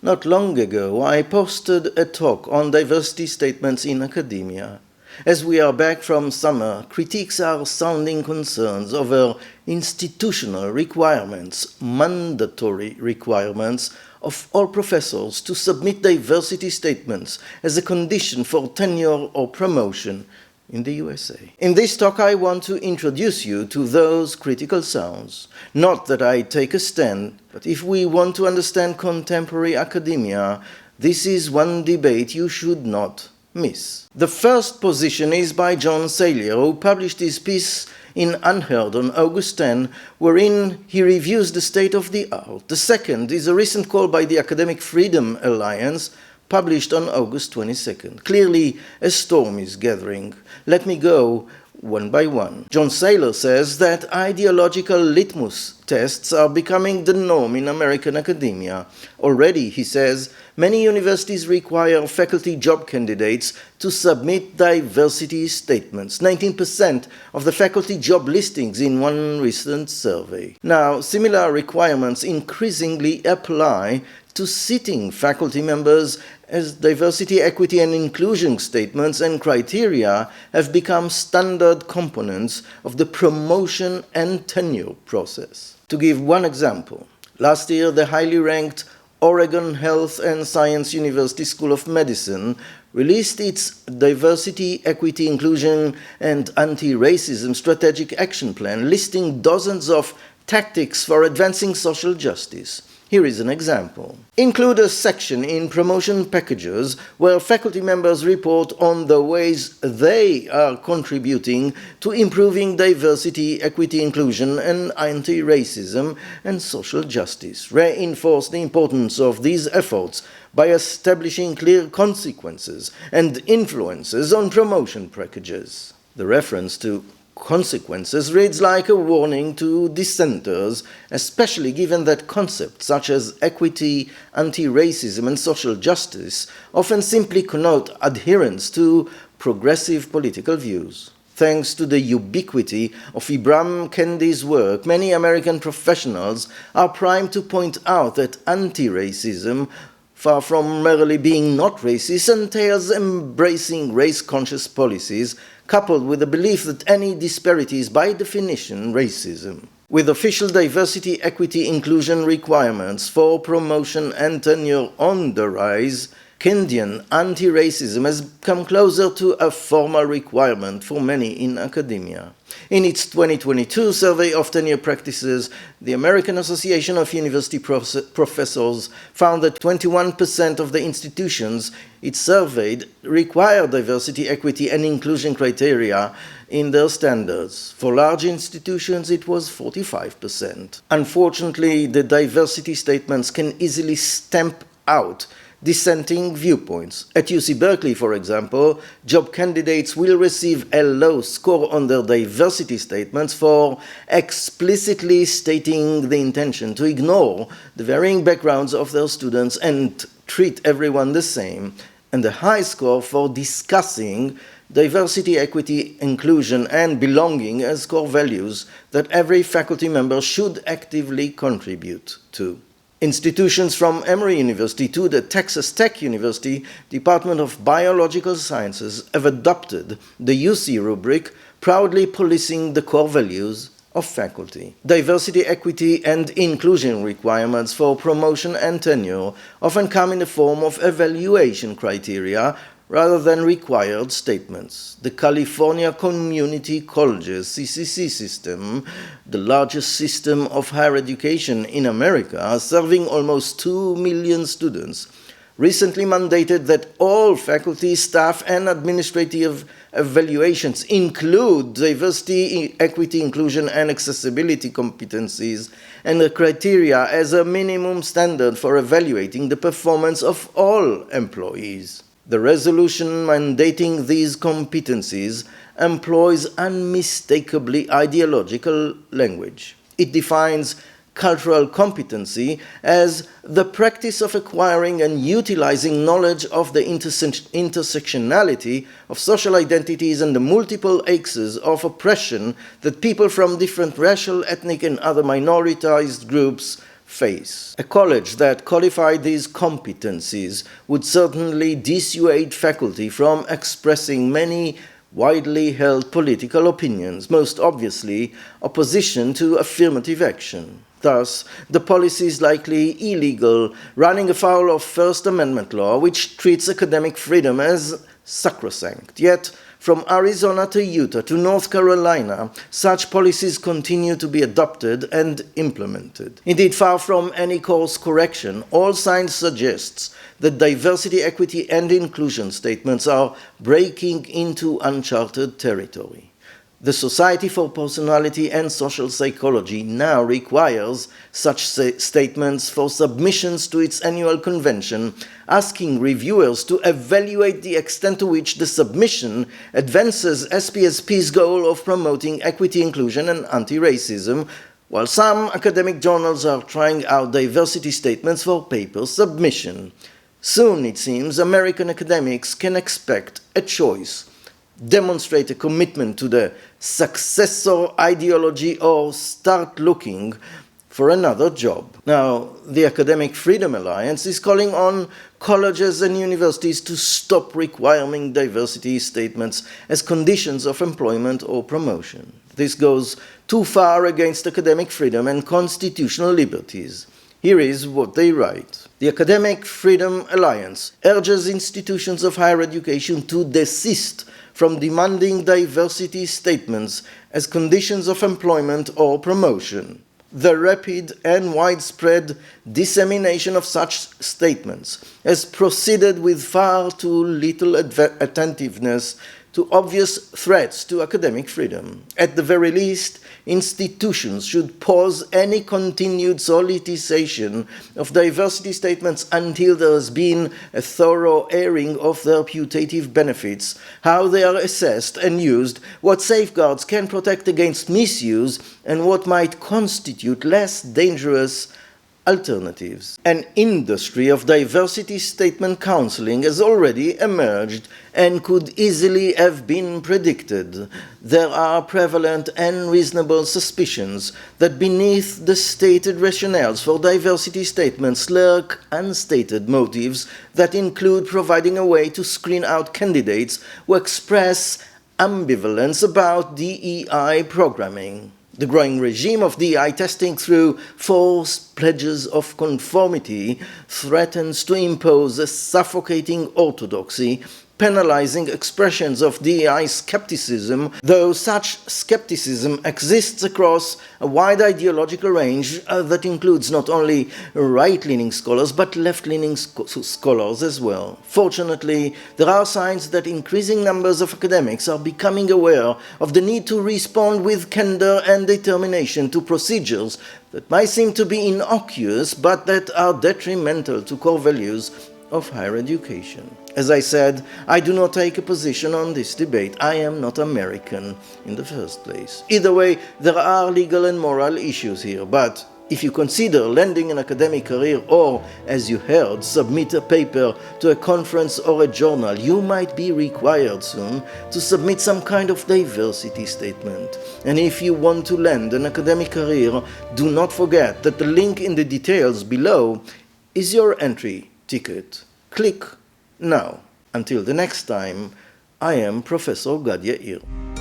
Not long ago, I posted a talk on diversity statements in academia. As we are back from summer, critiques are sounding concerns over institutional requirements, mandatory requirements of all professors to submit diversity statements as a condition for tenure or promotion in the USA. In this talk, I want to introduce you to those critical sounds. Not that I take a stand, but if we want to understand contemporary academia, this is one debate you should not miss. The first position is by John Salier, who published his piece in Unheard on August 10, wherein he reviews the state of the art. The second is a recent call by the Academic Freedom Alliance, published on August 22nd. Clearly, a storm is gathering. Let me go one by one. John Salier says that ideological litmus tests are becoming the norm in American academia. Already, he says, many universities require faculty job candidates to submit diversity statements, 19% of the faculty job listings in one recent survey. Now, similar requirements increasingly apply to sitting faculty members, as diversity, equity, and inclusion statements and criteria have become standard components of the promotion and tenure process. To give one example, last year the highly ranked Oregon Health and Science University School of Medicine released its Diversity, Equity, Inclusion, and Anti-Racism Strategic Action Plan, listing dozens of tactics for advancing social justice. Here is an example. Include a section in promotion packages where faculty members report on the ways they are contributing to improving diversity, equity, inclusion, and anti-racism and social justice. Reinforce the importance of these efforts by establishing clear consequences and influences on promotion packages. The reference to consequences reads like a warning to dissenters, especially given that concepts such as equity, anti-racism, and social justice often simply connote adherence to progressive political views. Thanks to the ubiquity of Ibram Kendi's work, many American professionals are primed to point out that anti-racism, far from merely being not racist, entails embracing race-conscious policies coupled with the belief that any disparity is by definition racism. With official diversity, equity, inclusion requirements for promotion and tenure on the rise, Kendian anti-racism has come closer to a formal requirement for many in academia. In its 2022 survey of tenure practices, the American Association of University Professors found that 21% of the institutions it surveyed require diversity, equity, and inclusion criteria in their standards. For large institutions, it was 45%. Unfortunately, the diversity statements can easily stamp out dissenting viewpoints. At UC Berkeley, for example, job candidates will receive a low score on their diversity statements for explicitly stating the intention to ignore the varying backgrounds of their students and treat everyone the same, and a high score for discussing diversity, equity, inclusion, and belonging as core values that every faculty member should actively contribute to. Institutions from Emory University to the Texas Tech University Department of Biological Sciences have adopted the UC rubric, proudly policing the core values of faculty. Diversity, equity, and inclusion requirements for promotion and tenure often come in the form of evaluation criteria rather than required statements. The California Community Colleges (CCC) system, the largest system of higher education in America, serving almost 2 million students, recently mandated that all faculty, staff, and administrative evaluations include diversity, equity, inclusion, and accessibility competencies and the criteria as a minimum standard for evaluating the performance of all employees. The resolution mandating these competencies employs unmistakably ideological language. It defines cultural competency as the practice of acquiring and utilizing knowledge of the intersectionality of social identities and the multiple axes of oppression that people from different racial, ethnic, and other minoritized groups face. A college that qualified these competencies would certainly dissuade faculty from expressing many widely held political opinions, most obviously opposition to affirmative action. Thus, the policy is likely illegal, running afoul of First Amendment law, which treats academic freedom as sacrosanct. Yet, from Arizona to Utah to North Carolina, such policies continue to be adopted and implemented. Indeed, far from any course correction, all signs suggest that diversity, equity, and inclusion statements are breaking into uncharted territory. The Society for Personality and Social Psychology now requires such statements for submissions to its annual convention, asking reviewers to evaluate the extent to which the submission advances SPSP's goal of promoting equity, inclusion, and anti-racism, while some academic journals are trying out diversity statements for paper submission. Soon, it seems, American academics can expect a choice: demonstrate a commitment to the successor ideology or start looking for another job. Now, the Academic Freedom Alliance is calling on colleges and universities to stop requiring diversity statements as conditions of employment or promotion. This goes too far against academic freedom and constitutional liberties. Here is what they write. The Academic Freedom Alliance urges institutions of higher education to desist from demanding diversity statements as conditions of employment or promotion. The rapid and widespread dissemination of such statements has proceeded with far too little attentiveness to obvious threats to academic freedom. At the very least, institutions should pause any continued solicitation of diversity statements until there has been a thorough airing of their putative benefits, how they are assessed and used, what safeguards can protect against misuse, and what might constitute less dangerous alternatives. An industry of diversity statement counseling has already emerged and could easily have been predicted. There are prevalent and reasonable suspicions that beneath the stated rationales for diversity statements lurk unstated motives that include providing a way to screen out candidates who express ambivalence about DEI programming. The growing regime of DEI testing through false pledges of conformity threatens to impose a suffocating orthodoxy, penalizing expressions of DEI skepticism, though such skepticism exists across a wide ideological range that includes not only right-leaning scholars but left-leaning scholars as well. Fortunately, there are signs that increasing numbers of academics are becoming aware of the need to respond with candor and determination to procedures that might seem to be innocuous but that are detrimental to core values of higher education. As I said, I do not take a position on this debate. I am not American in the first place. Either way, there are legal and moral issues here, but if you consider landing an academic career or, as you heard, submit a paper to a conference or a journal, you might be required soon to submit some kind of diversity statement. And if you want to land an academic career, do not forget that the link in the details below is your entry ticket. Click now. Until the next time, I am Professor Gad Yair.